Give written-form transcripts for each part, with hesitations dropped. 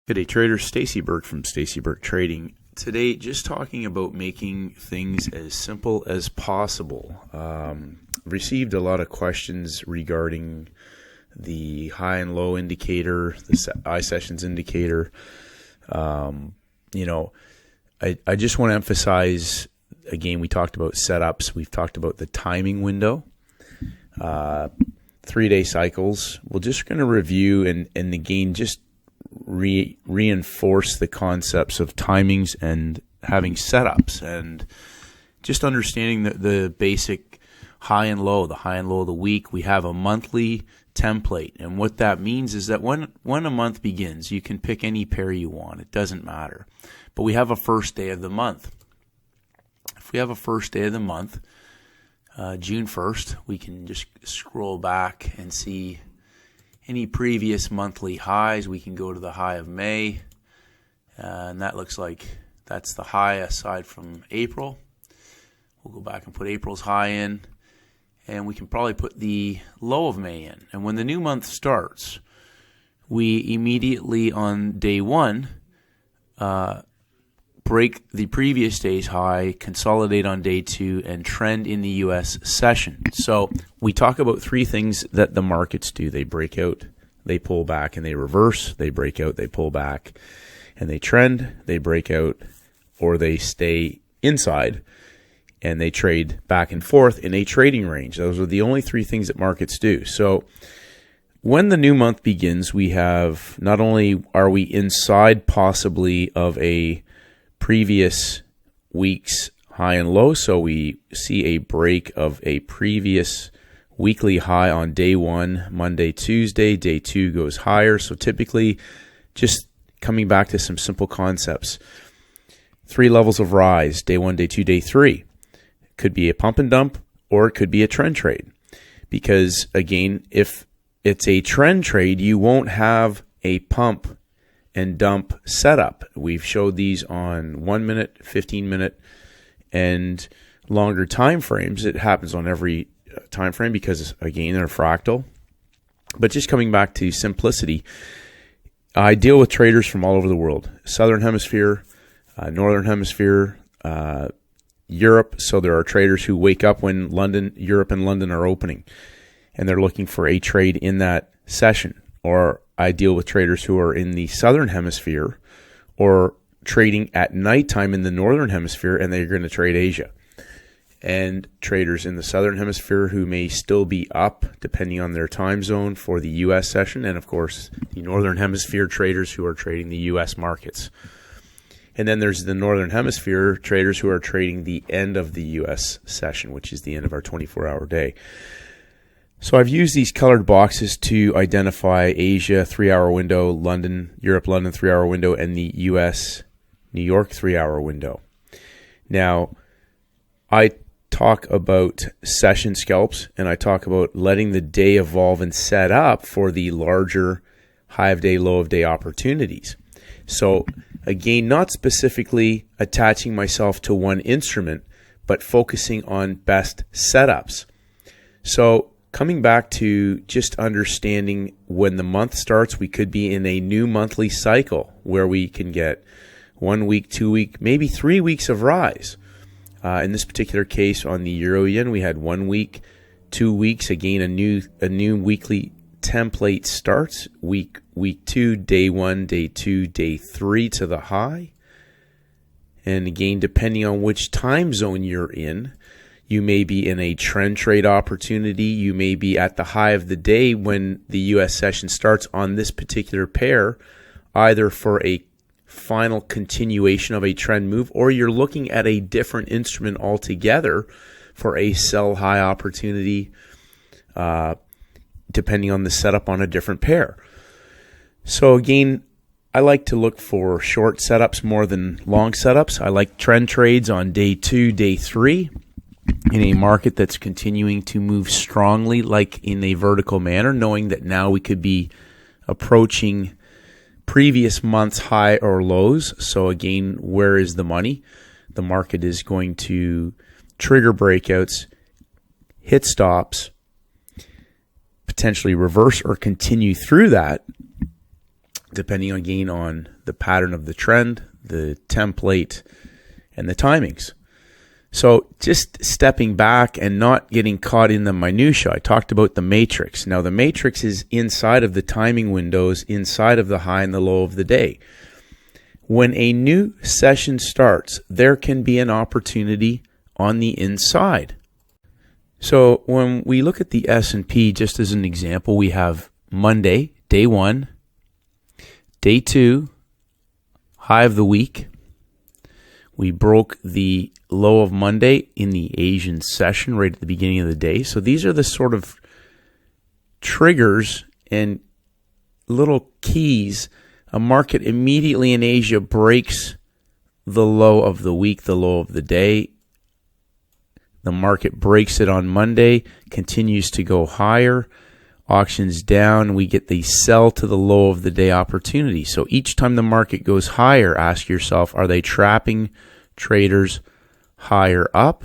Good day, traders. Stacey Burke from Stacey Burke Trading. Today, just talking about making things as simple as possible. Received a lot of questions regarding the high and low indicator, the iSessions indicator. I just want to emphasize, again, we talked about setups. We've talked about the timing window, 3-day cycles. We're just going to review and again, just reinforce the concepts of timings and having setups and just understanding the basic high and low, the high and low of the week. We have a monthly template, and what that means is that when a month begins, you can pick any pair you want. It doesn't matter. But we have a first day of the month. If we have a first day of the month, June 1st, we can just scroll back and see any previous monthly highs. We can go to the high of May, and that looks like that's the high aside from April. We'll go back and put April's high in, and we can probably put the low of May in. And when the new month starts, we immediately on day one break the previous day's high, consolidate on day two, and trend in the U.S. session. So we talk about three things that the markets do. They break out, they pull back, and they reverse. They break out, they pull back, and they trend. They break out, or they stay inside, and they trade back and forth in a trading range. Those are the only three things that markets do. So when the new month begins, we have not only are we inside possibly of a previous week's high and low, so we see a break of a previous weekly high on day one, Monday, Tuesday. Day two goes higher. So typically, just coming back to some simple concepts, 3 levels of rise, day one, day two, day three. It could be a pump and dump, or it could be a trend trade. Because again, if it's a trend trade, you won't have a pump and dump setup. We've showed these on 1 minute, 15 minute, and longer time frames. It happens on every time frame because, again, they're fractal. But just coming back to simplicity, I deal with traders from all over the world: Southern Hemisphere, Northern Hemisphere, Europe. So there are traders who wake up when Europe and London are opening, and they're looking for a trade in that session. Or I deal with traders who are in the Southern Hemisphere or trading at nighttime in the Northern Hemisphere, and they're going to trade Asia. And traders in the Southern Hemisphere who may still be up, depending on their time zone, for the U.S. session. And, of course, the Northern Hemisphere traders who are trading the U.S. markets. And then there's the Northern Hemisphere traders who are trading the end of the U.S. session, which is the end of our 24-hour day. So I've used these colored boxes to identify Asia 3-hour window, Europe, London 3-hour window, and the US, New York 3-hour window. Now, I talk about session scalps, and I talk about letting the day evolve and set up for the larger high of day, low of day opportunities. So again, not specifically attaching myself to one instrument, but focusing on best setups. So coming back to just understanding when the month starts, we could be in a new monthly cycle where we can get 1 week, 2 week, maybe 3 weeks of rise. In this particular case, on the Euro Yen, we had 1 week, 2 weeks. Again, a new weekly template starts. Week 2, day 1, day 2, day 3 to the high. And again, depending on which time zone you're in, you may be in a trend trade opportunity. You may be at the high of the day when the U.S. session starts on this particular pair, either for a final continuation of a trend move, or you're looking at a different instrument altogether for a sell high opportunity, depending on the setup on a different pair. So again, I like to look for short setups more than long setups. I like trend trades on day 2, day 3. In a market that's continuing to move strongly, like in a vertical manner, knowing that now we could be approaching previous month's high or lows. So again, where is the money? The market is going to trigger breakouts, hit stops, potentially reverse or continue through that. depending again on the pattern of the trend, the template, and the timings. So just stepping back and not getting caught in the minutia. I talked about the matrix. Now the matrix is inside of the timing windows, inside of the high and the low of the day. When a new session starts, there can be an opportunity on the inside. So when we look at the S&P, just as an example, we have Monday, day 1, day 2, high of the week. We broke the low of Monday in the Asian session right at the beginning of the day. So these are the sort of triggers and little keys. A market immediately in Asia breaks the low of the week, the low of the day. The market breaks it on Monday, continues to go higher, auctions down. We get the sell to the low of the day opportunity. So each time the market goes higher, ask yourself, are they trapping traders higher up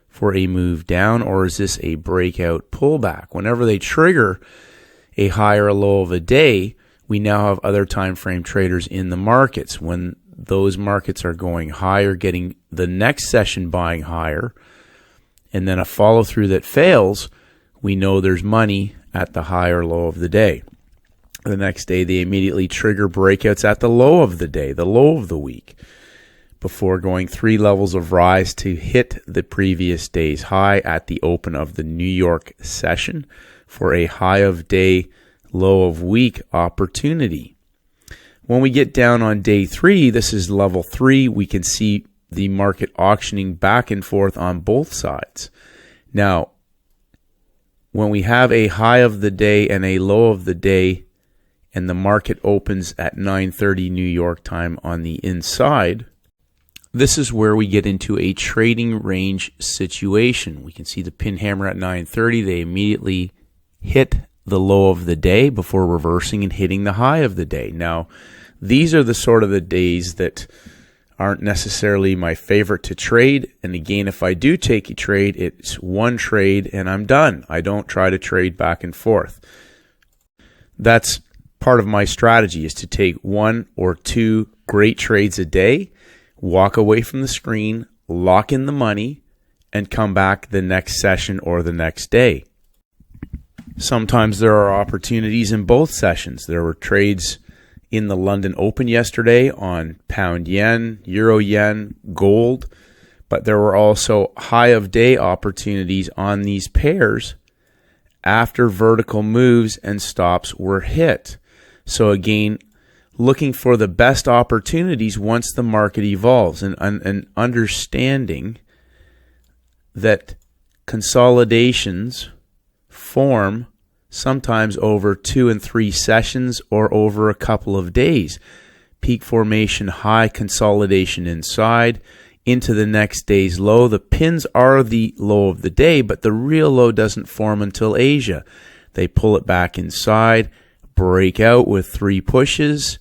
for a move down, or is this a breakout pullback? Whenever they trigger a high or a low of a day, we now have other time frame traders in the markets. When those markets are going higher, getting the next session buying higher, and then a follow through that fails, we know there's money at the high or low of the day. The next day, they immediately trigger breakouts at the low of the day, the low of the week, before going 3 levels of rise to hit the previous day's high at the open of the New York session for a high of day, low of week opportunity. When we get down on day 3, this is level 3, we can see the market auctioning back and forth on both sides. Now, when we have a high of the day and a low of the day, and the market opens at 9:30 New York time on the inside, this is where we get into a trading range situation. We can see the pin hammer at 9:30. They immediately hit the low of the day before reversing and hitting the high of the day. Now, these are the sort of the days that aren't necessarily my favorite to trade. And again, if I do take a trade, it's one trade and I'm done. I don't try to trade back and forth. That's part of my strategy, is to take 1 or 2 great trades a day, walk away from the screen, lock in the money, and come back the next session or the next day. Sometimes there are opportunities in both sessions. There were trades in the London Open yesterday on pound yen, euro yen, gold, but there were also high of day opportunities on these pairs after vertical moves and stops were hit. So again, looking for the best opportunities once the market evolves, and understanding that consolidations form sometimes over 2 and 3 sessions or over a couple of days. Peak formation, high, consolidation inside, into the next day's low. The pins are the low of the day, but the real low doesn't form until Asia. They pull it back inside, break out with 3 pushes,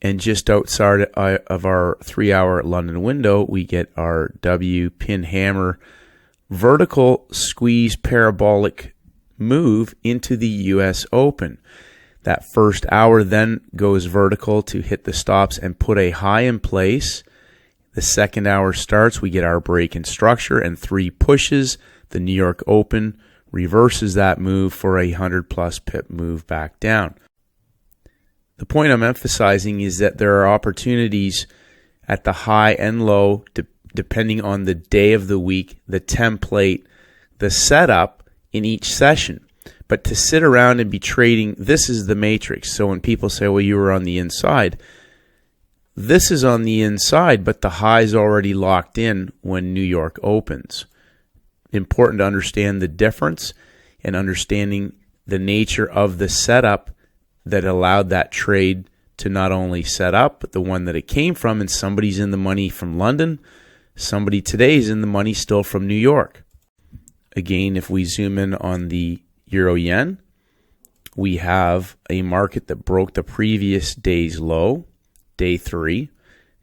and just outside of our 3-hour London window, we get our W pin hammer vertical squeeze parabolic move into the US Open. That first hour then goes vertical to hit the stops and put a high in place. The second hour starts, we get our break in structure and 3 pushes. The New York Open reverses that move for a 100+ pip move back down. The point I'm emphasizing is that there are opportunities at the high and low, depending on the day of the week, the template, the setup in each session. But to sit around and be trading, this is the matrix. So when people say, well, you were on the inside, this is on the inside, but the high is already locked in when New York opens. Important to understand the difference and understanding the nature of the setup that allowed that trade to not only set up, but the one that it came from. And somebody's in the money from London. Somebody today is in the money still from New York. Again, if we zoom in on the euro yen, we have a market that broke the previous day's low, day 3.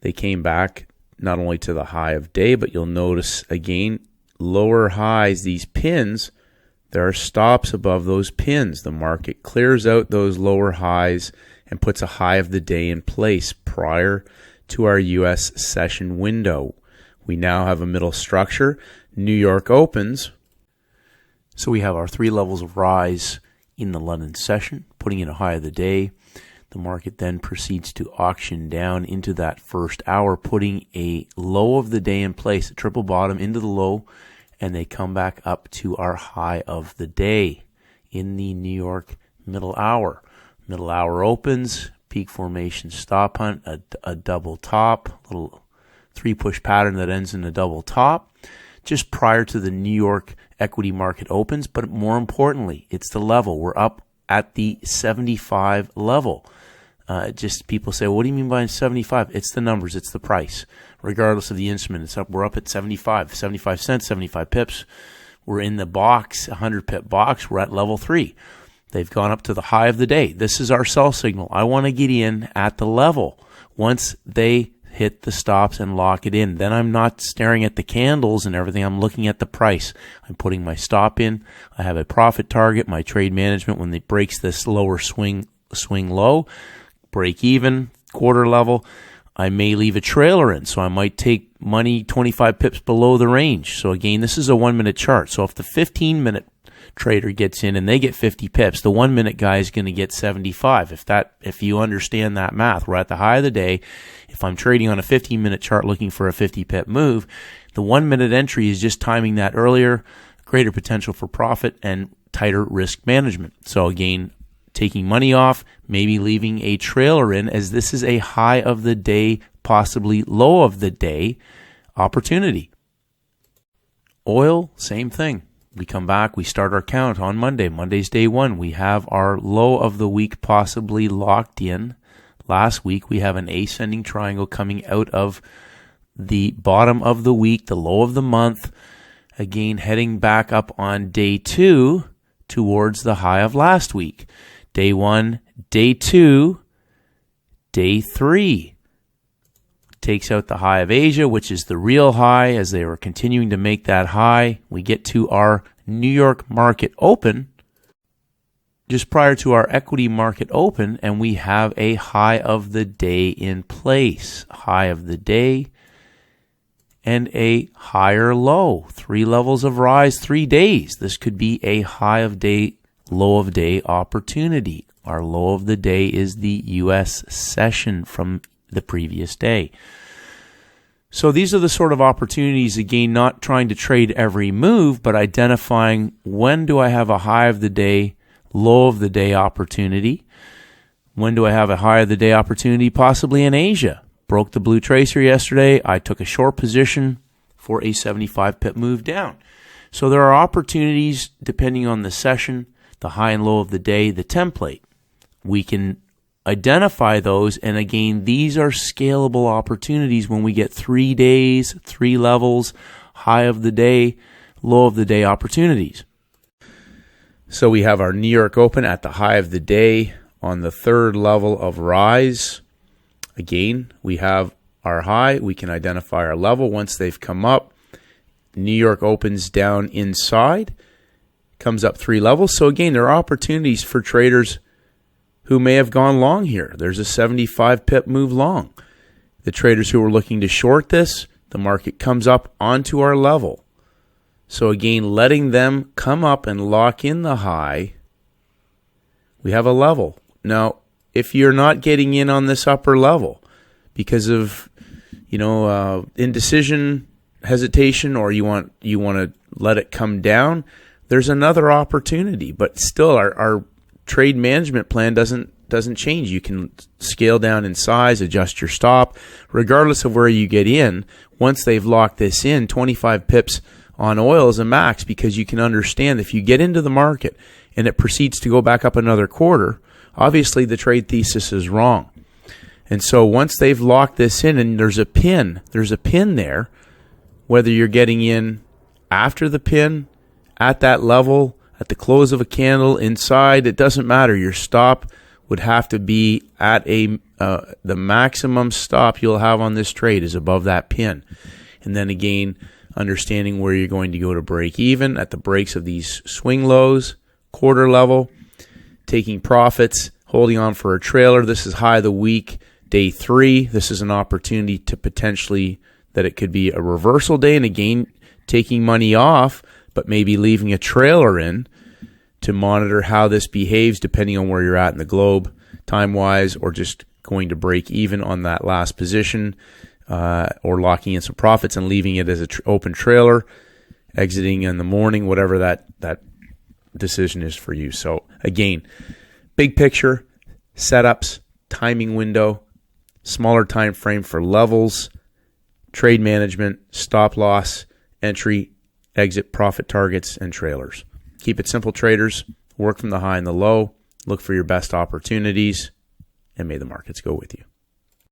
They came back not only to the high of day, but you'll notice again, lower highs, these pins, there are stops above those pins. The market clears out those lower highs and puts a high of the day in place prior to our US session window. We now have a middle structure. New York opens. So we have our 3 levels of rise in the London session, putting in a high of the day. The market then proceeds to auction down into that first hour, putting a low of the day in place, a triple bottom into the low, and they come back up to our high of the day in the New York middle hour. Middle hour opens, peak formation stop hunt, a double top, little 3-push pattern that ends in a double top, just prior to the New York equity market opens. But more importantly, it's the level. We're up at the 75 level. Just people say, well, what do you mean by 75? It's the numbers, it's the price. Regardless of the instrument, it's up. We're up at 75 cents, 75 pips. We're in the box, 100 pip box. We're at level 3. They've gone up to the high of the day. This is our sell signal. I want to get in at the level. Once they hit the stops and lock it in, then I'm not staring at the candles and everything. I'm looking at the price. I'm putting my stop in. I have a profit target. My trade management, when it breaks this lower swing low, break even, quarter level, I may leave a trailer in. So I might take money 25 pips below the range. So again, this is a 1-minute chart. So if the 15-minute trader gets in and they get 50 pips, the 1-minute guy is going to get 75. If you understand that math, we're at the high of the day. If I'm trading on a 15-minute chart looking for a 50 pip move, the 1-minute entry is just timing that earlier, greater potential for profit and tighter risk management. So again, taking money off, maybe leaving a trailer in, as this is a high of the day, possibly low of the day opportunity. Oil, same thing. We come back, we start our count on Monday. Monday's day 1. We have our low of the week possibly locked in. Last week, we have an ascending triangle coming out of the bottom of the week, the low of the month. Again, heading back up on day 2 towards the high of last week. Day 1, day 2, day 3. Takes out the high of Asia, which is the real high. As they were continuing to make that high, we get to our New York market open, just prior to our equity market open, and we have a high of the day in place. High of the day and a higher low. 3 levels of rise, 3 days. This could be a high of day, low of day opportunity. Our low of the day is the US session from the previous day. So these are the sort of opportunities, again, not trying to trade every move, but identifying when do I have a high of the day, low of the day opportunity. When do I have a high of the day opportunity? Possibly in Asia. Broke the blue tracer yesterday. I took a short position for a 75 pip move down. So there are opportunities depending on the session, the high and low of the day, the template. We can identify those, and again, these are scalable opportunities when we get 3 days, 3 levels, high of the day, low of the day opportunities. So we have our New York open at the high of the day on the 3rd level of rise. Again, we have our high. We can identify our level once they've come up. New York opens down inside, comes up 3 levels. So again, there are opportunities for traders who may have gone long here. There's a 75 pip move long. The traders who are looking to short this, the market comes up onto our level. So again, letting them come up and lock in the high, we have a level. Now, if you're not getting in on this upper level because of, indecision, hesitation, or you want to let it come down, there's another opportunity. But still, our trade management plan doesn't change. You can scale down in size, adjust your stop, regardless of where you get in. Once they've locked this in, 25 pips on oil is a max, because you can understand if you get into the market and it proceeds to go back up another quarter, obviously the trade thesis is wrong. And so once they've locked this in and there's a pin there, whether you're getting in after the pin, at that level, at the close of a candle, inside, it doesn't matter. Your stop would have to be at the maximum stop you'll have on this trade is above that pin. And then again, understanding where you're going to go to break even at the breaks of these swing lows, quarter level, taking profits, holding on for a trailer. This is high of the week, day 3. This is an opportunity to potentially, that it could be a reversal day, and again, taking money off, but maybe leaving a trailer in to monitor how this behaves depending on where you're at in the globe, time-wise, or just going to break even on that last position, or locking in some profits and leaving it as an open trailer, exiting in the morning, whatever that decision is for you. So again, big picture, setups, timing window, smaller time frame for levels, trade management, stop loss, entry, exit, profit targets, and trailers. Keep it simple, traders. Work from the high and the low. Look for your best opportunities, and may the markets go with you.